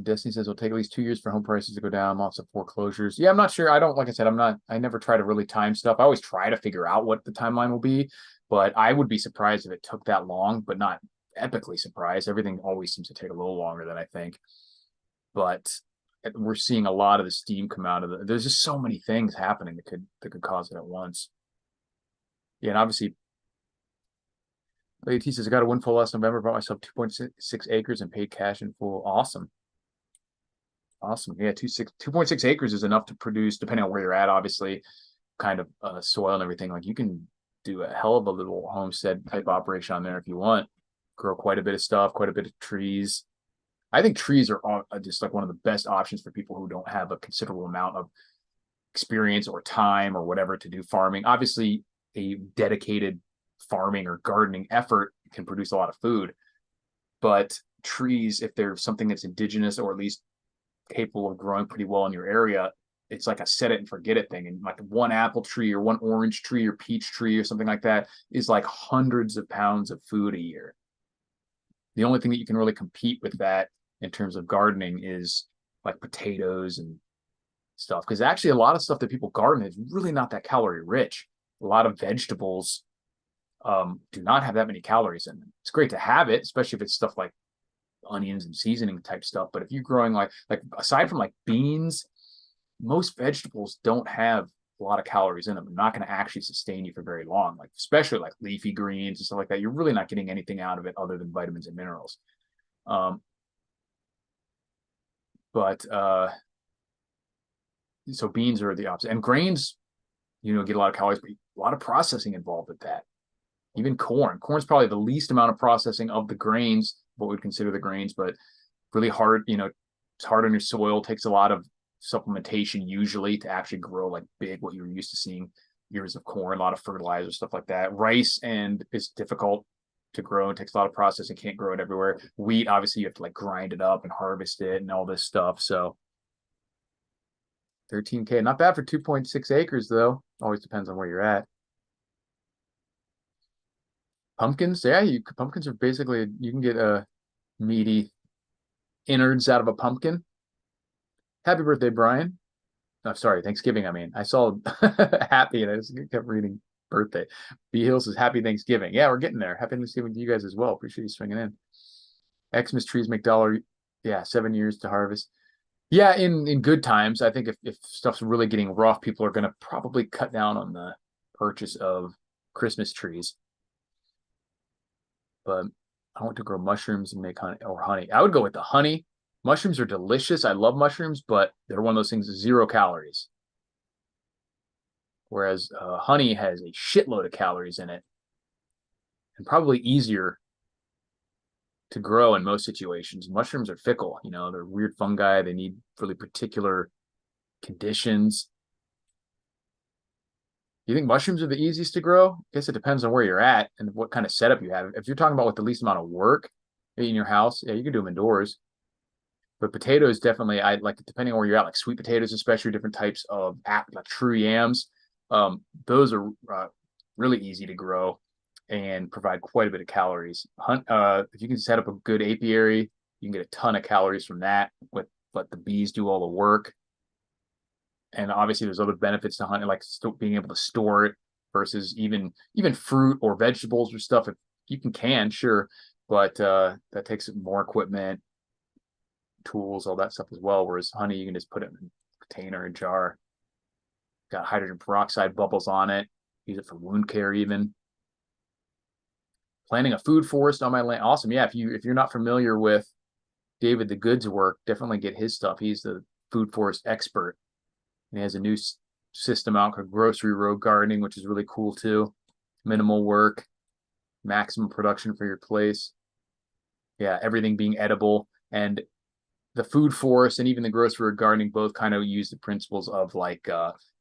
Destiny says it'll take at least 2 years for home prices to go down. Lots of foreclosures. Yeah, I'm not sure. I don't, like I said, I never try to really time stuff. I always try to figure out what the timeline will be, but I would be surprised if it took that long, but not epically surprised. Everything always seems to take a little longer than I think. But we're seeing a lot of the steam come out of there's just so many things happening that could cause it at once. Yeah, and obviously Lady T says I got a windfall last November, bought myself 2.6 acres and paid cash in full. Awesome. Awesome. Yeah, 2.6 acres is enough to produce, depending on where you're at, obviously, kind of soil and everything. Like you can do a hell of a little homestead type operation on there if you want. Grow quite a bit of stuff, quite a bit of trees. I think trees are just like one of the best options for people who don't have a considerable amount of experience or time or whatever to do farming. Obviously, a dedicated farming or gardening effort can produce a lot of food, but trees, if they're something that's indigenous or at least capable of growing pretty well in your area, it's like a set it and forget it thing. And like one apple tree or one orange tree or peach tree or something like that is like hundreds of pounds of food a year. The only thing that you can really compete with that in terms of gardening is like potatoes and stuff. Because actually, a lot of stuff that people garden is really not that calorie rich. A lot of vegetables do not have that many calories in them. It's great to have it, especially if it's stuff like onions and seasoning type stuff. But if you're growing like aside from like beans, most vegetables don't have a lot of calories in them. They're not going to actually sustain you for very long. Like especially like leafy greens and stuff like that. You're really not getting anything out of it other than vitamins and minerals. But so beans are the opposite, and grains, get a lot of calories, but a lot of processing involved with that. Even corn's probably the least amount of processing of the grains, what we'd consider the grains, but really hard, it's hard on your soil, takes a lot of supplementation usually to actually grow like big, what you're used to seeing ears of corn, a lot of fertilizer, stuff like that. Rice and it's difficult to grow and takes a lot of processing, can't grow it everywhere. Wheat, obviously you have to like grind it up and harvest it and all this stuff. So 13K, not bad for 2.6 acres though. Always depends on where you're at. Pumpkins, yeah, pumpkins are basically, you can get meaty innards out of a pumpkin. Happy birthday, Brian. Oh, sorry, Thanksgiving. I mean, I saw happy and I just kept reading birthday. B Hill says happy Thanksgiving. Yeah, we're getting there. Happy Thanksgiving to you guys as well. Appreciate you swinging in. Xmas trees make dollar. Yeah, 7 years to harvest. Yeah, in good times, I think if stuff's really getting rough, people are going to probably cut down on the purchase of Christmas trees. But I want to grow mushrooms and make honey or honey. I would go with the honey. Mushrooms are delicious. I love mushrooms, but they're one of those things, 0 calories. Whereas honey has a shitload of calories in it and probably easier to grow in most situations. Mushrooms are fickle, they're weird fungi. They need really particular conditions. You think mushrooms are the easiest to grow? I guess it depends on where you're at and what kind of setup you have. If you're talking about with the least amount of work in your house, yeah, you can do them indoors. But potatoes definitely, I like depending on where you're at, like sweet potatoes, especially different types of like true yams. Those are really easy to grow and provide quite a bit of calories. If you can set up a good apiary, you can get a ton of calories from that. Let the bees do all the work. And obviously, there's other benefits to hunting, like being able to store it versus even fruit or vegetables or stuff. If you can, sure, but that takes more equipment, tools, all that stuff as well. Whereas honey, you can just put it in a container, a jar. Got hydrogen peroxide bubbles on it. Use it for wound care, even. Planting a food forest on my land. Awesome. Yeah, if you're not familiar with David the Good's work, definitely get his stuff. He's the food forest expert. And he has a new system out called grocery road gardening, which is really cool too. Minimal work, maximum production for your place. Yeah, everything being edible. And the food forest and even the grocery road gardening both kind of use the principles of like,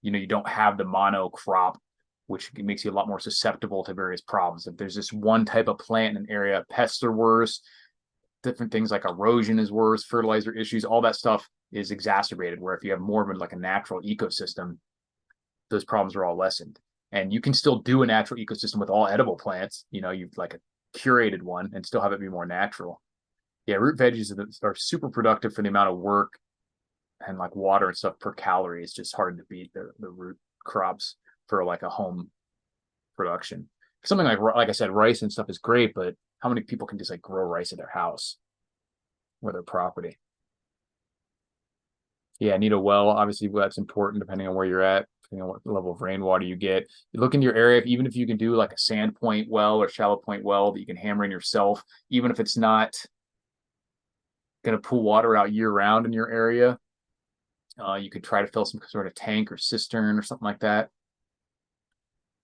you don't have the mono crop, which makes you a lot more susceptible to various problems. If there's this one type of plant in an area, pests are worse, different things like erosion is worse, fertilizer issues, all that stuff is exacerbated. Where if you have more of like a natural ecosystem, those problems are all lessened. And you can still do a natural ecosystem with all edible plants. You've like a curated one and still have it be more natural. Yeah, root veggies are super productive for the amount of work and like water and stuff per calorie. It's just hard to beat the root crops for like a home production. Something like I said, rice and stuff is great, but how many people can just like grow rice at their house or their property? Yeah, need a well. Obviously, that's important depending on where you're at, depending on what level of rainwater you get. You look into your area, even if you can do like a sand point well or shallow point well that you can hammer in yourself, even if it's not going to pull water out year round in your area, you could try to fill some sort of tank or cistern or something like that.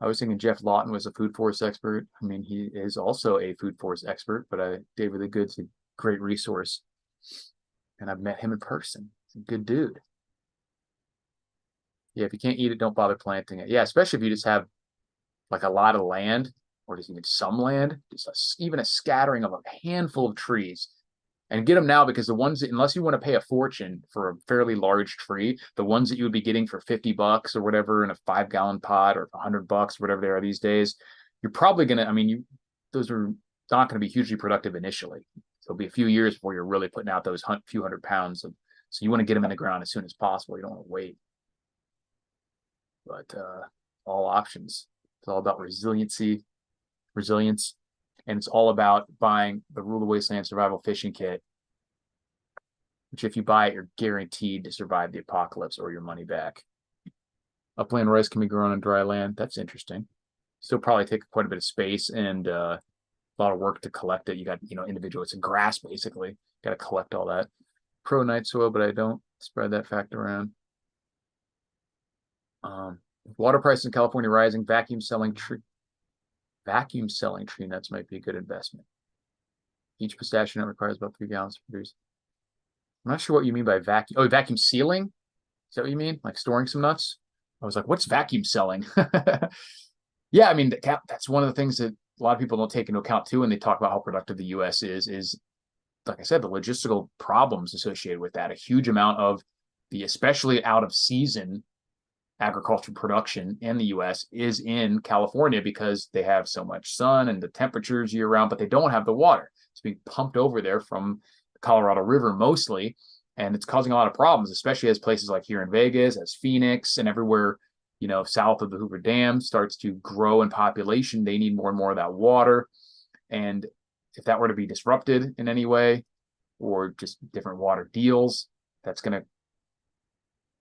I was thinking Jeff Lawton was a food forest expert. I mean, he is also a food forest expert, but David the Good's a great resource. And I've met him in person. He's a good dude. Yeah, if you can't eat it, don't bother planting it. Yeah, especially if you just have like a lot of land or just even some land, even a scattering of a handful of trees. And get them now, because the ones that, unless you want to pay a fortune for a fairly large tree, the ones that you would be getting for $50 or whatever in a 5-gallon pot or $100, whatever they are these days, you're probably going to, I mean, those are not going to be hugely productive initially. So it'll be a few years before you're really putting out those few hundred pounds of, so you want to get them in the ground as soon as possible. You don't want to wait. But all options. It's all about resilience. And it's all about buying the Rule of Wasteland Survival Fishing Kit, which if you buy it, you're guaranteed to survive the apocalypse or your money back. Upland rice can be grown on dry land. That's interesting. Still probably take quite a bit of space and a lot of work to collect it. You got, individual, it's a grass basically. Got to collect all that. Pro night soil, but I don't spread that fact around. Water prices in California rising, vacuum selling tree nuts might be a good investment. Each pistachio nut requires about 3 gallons to produce. I'm not sure what you mean by vacuum. Oh, vacuum sealing? Is that what you mean? Like storing some nuts? I was like, what's vacuum selling? Yeah, I mean, that's one of the things that a lot of people don't take into account too when they talk about how productive the U.S. is, like I said, the logistical problems associated with that. A huge amount of the, especially out of season agriculture production in the U.S. is in California because they have so much sun and the temperatures year round, but they don't have the water. It's being pumped over there from the Colorado River mostly, and it's causing a lot of problems, especially as places like here in Vegas, as Phoenix, and everywhere, south of the Hoover Dam starts to grow in population. They need more and more of that water. And if that were to be disrupted in any way, or just different water deals, that's going to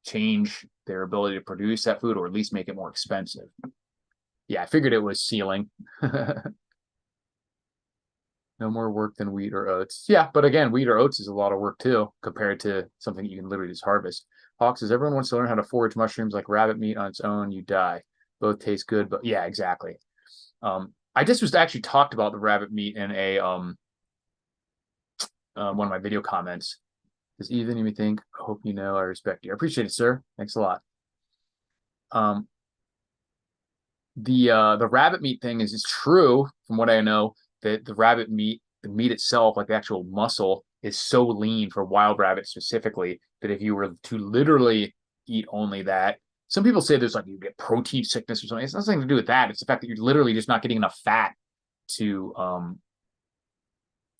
change their ability to produce that food, or at least make it more expensive. Yeah, I figured it was sealing. No more work than wheat or oats. Yeah, but again, wheat or oats is a lot of work too, compared to something you can literally just harvest. Hawk says, everyone wants to learn how to forage mushrooms like rabbit meat on its own. You die. Both taste good, but yeah, exactly. I just was actually talked about the rabbit meat in one of my video comments. Does even think, I hope you know I respect you. I appreciate it, sir. Thanks a lot. The rabbit meat thing is true from what I know, that the rabbit meat, the meat itself, like the actual muscle, is so lean for wild rabbits specifically that if you were to literally eat only that, some people say there's like you get protein sickness or something. It's nothing to do with that. It's the fact that you're literally just not getting enough fat to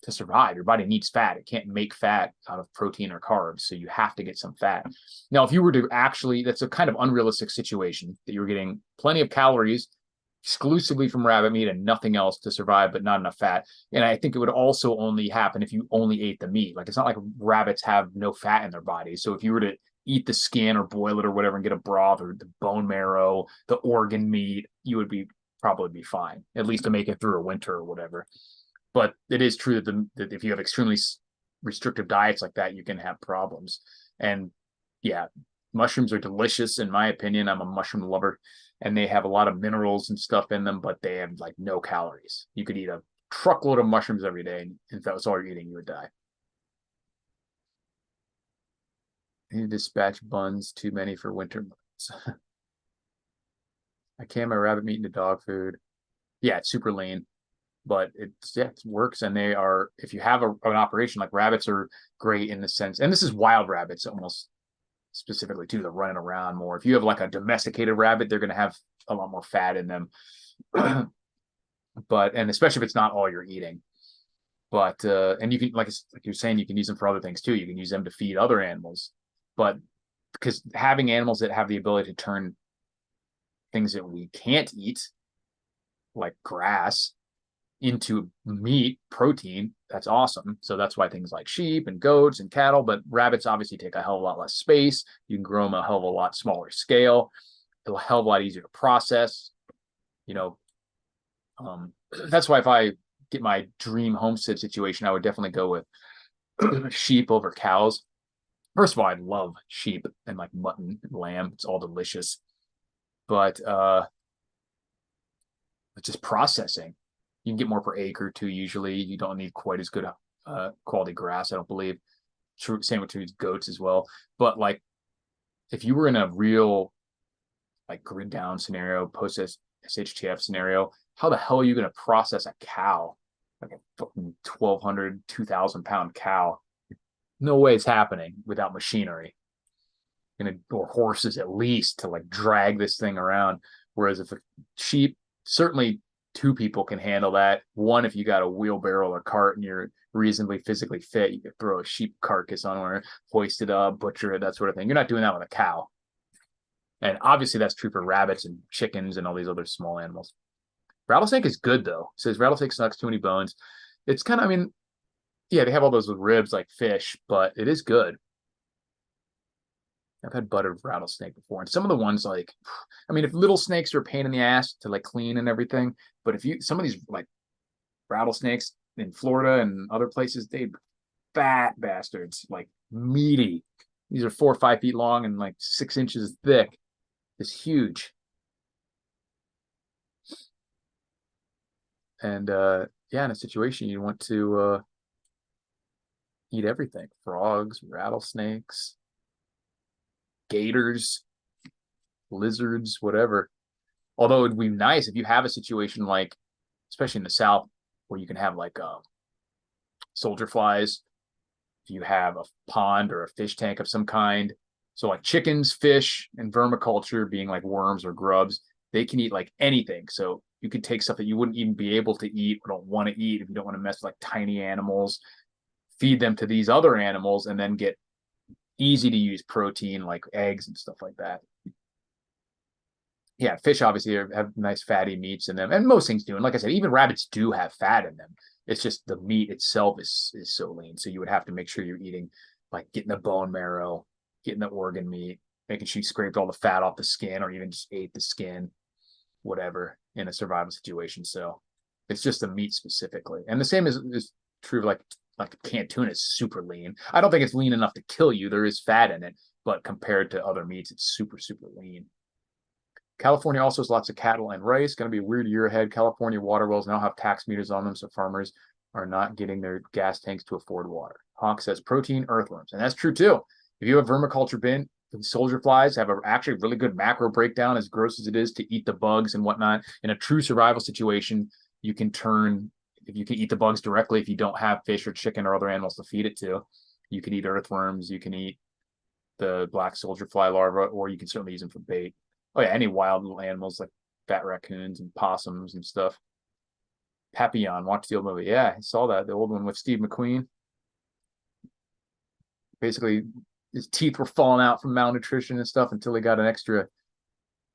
survive. Your body needs fat. It can't make fat out of protein or carbs, so you have to get some fat. Now, if you were to actually, that's a kind of unrealistic situation that you're getting plenty of calories exclusively from rabbit meat and nothing else to survive, but not enough fat. And I think it would also only happen if you only ate the meat. Like, it's not like rabbits have no fat in their body. So if you were to eat the skin or boil it or whatever and get a broth or the bone marrow, the organ meat, you would probably be fine, at least to make it through a winter or whatever. But it is true that if you have extremely restrictive diets like that, you can have problems. And yeah, mushrooms are delicious, in my opinion. I'm a mushroom lover, and they have a lot of minerals and stuff in them, but they have like no calories. You could eat a truckload of mushrooms every day, and if that was all you're eating, you would die. I need to dispatch buns, too many for winter months. I can my rabbit meat into dog food. Yeah, it's super lean, but it works. And they are, if you have an operation, like rabbits are great in the sense, and this is wild rabbits almost specifically too, they're running around more. If you have like a domesticated rabbit, they're going to have a lot more fat in them. And especially if it's not all you're eating. But and you can, like you're saying, you can use them for other things too. You can use them to feed other animals. But because having animals that have the ability to turn things that we can't eat, like grass, into meat, protein, that's awesome. So that's why things like sheep and goats and cattle, but rabbits obviously take a hell of a lot less space. You can grow them a hell of a lot smaller scale. It's a hell of a lot easier to process. That's why if I get my dream homestead situation, I would definitely go with sheep over cows. First of all, I love sheep and like mutton and lamb. It's all delicious. But it's just processing. You can get more per acre too. Usually, you don't need quite as good quality grass, I don't believe. Same with goats as well. But like, if you were in a real like grid down scenario, post SHTF scenario, how the hell are you going to process a cow, like a fucking 1,200, 2,000 pound cow? No way it's happening without machinery or horses at least to like drag this thing around. Whereas if a sheep, certainly two people can handle that. One, if you got a wheelbarrow or cart and you're reasonably physically fit, you could throw a sheep carcass on or hoist it up, butcher it, that sort of thing. You're not doing that with a cow. And obviously that's true for rabbits and chickens and all these other small animals. Rattlesnake is good though. It says rattlesnake sucks too many bones. It's kind of, I mean, yeah, they have all those with ribs like fish, but it is good. I've had buttered rattlesnake before, and some of the ones like, I mean, if little snakes are a pain in the ass to like clean and everything, but if you, some of these like rattlesnakes in Florida and other places, they fat bastards, like meaty. These are 4 or 5 feet long and like 6 inches thick. It's huge. And yeah, in a situation you want to eat everything: frogs, rattlesnakes, gators, lizards, whatever. Although it'd be nice if you have a situation like, especially in the South, where you can have like soldier flies. If you have a pond or a fish tank of some kind, so like chickens, fish, and vermiculture being like worms or grubs, they can eat like anything. So you could take stuff that you wouldn't even be able to eat or don't want to eat if you don't want to mess with like tiny animals, feed them to these other animals, and then get easy to use protein like eggs and stuff like that. Yeah, fish obviously have nice fatty meats in them, and most things do. And like I said, even rabbits do have fat in them. It's just the meat itself is so lean. So you would have to make sure you're eating, like getting the bone marrow, getting the organ meat, making sure you scraped all the fat off the skin, or even just ate the skin, whatever, in a survival situation. So it's just the meat specifically. And the same is true of like canned tuna is super lean. I don't think it's lean enough to kill you. There is fat in it, but compared to other meats, it's super, super lean. California also has lots of cattle and rice. Going to be a weird year ahead. California water wells now have tax meters on them, so farmers are not getting their gas tanks to afford water. Hawk says protein, earthworms. And that's true too. If you have vermiculture bin, soldier flies have a actually really good macro breakdown, as gross as it is to eat the bugs and whatnot. In a true survival situation, you can turn, if you can eat the bugs directly, if you don't have fish or chicken or other animals to feed it to, you can eat earthworms, you can eat the black soldier fly larva, or you can certainly use them for bait. Oh yeah, any wild little animals like fat raccoons and possums and stuff. Papillon, watch the old movie. Yeah, I saw that, the old one with Steve McQueen. Basically, his teeth were falling out from malnutrition and stuff until he got an extra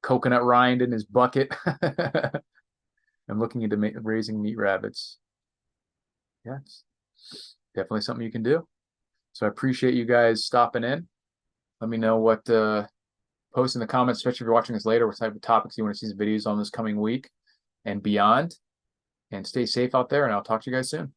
coconut rind in his bucket. I'm looking into raising meat rabbits. Yeah, it's definitely something you can do. So I appreciate you guys stopping in. Let me know what post in the comments, especially if you're watching this later, what type of topics you want to see videos on this coming week and beyond. And stay safe out there, and I'll talk to you guys soon.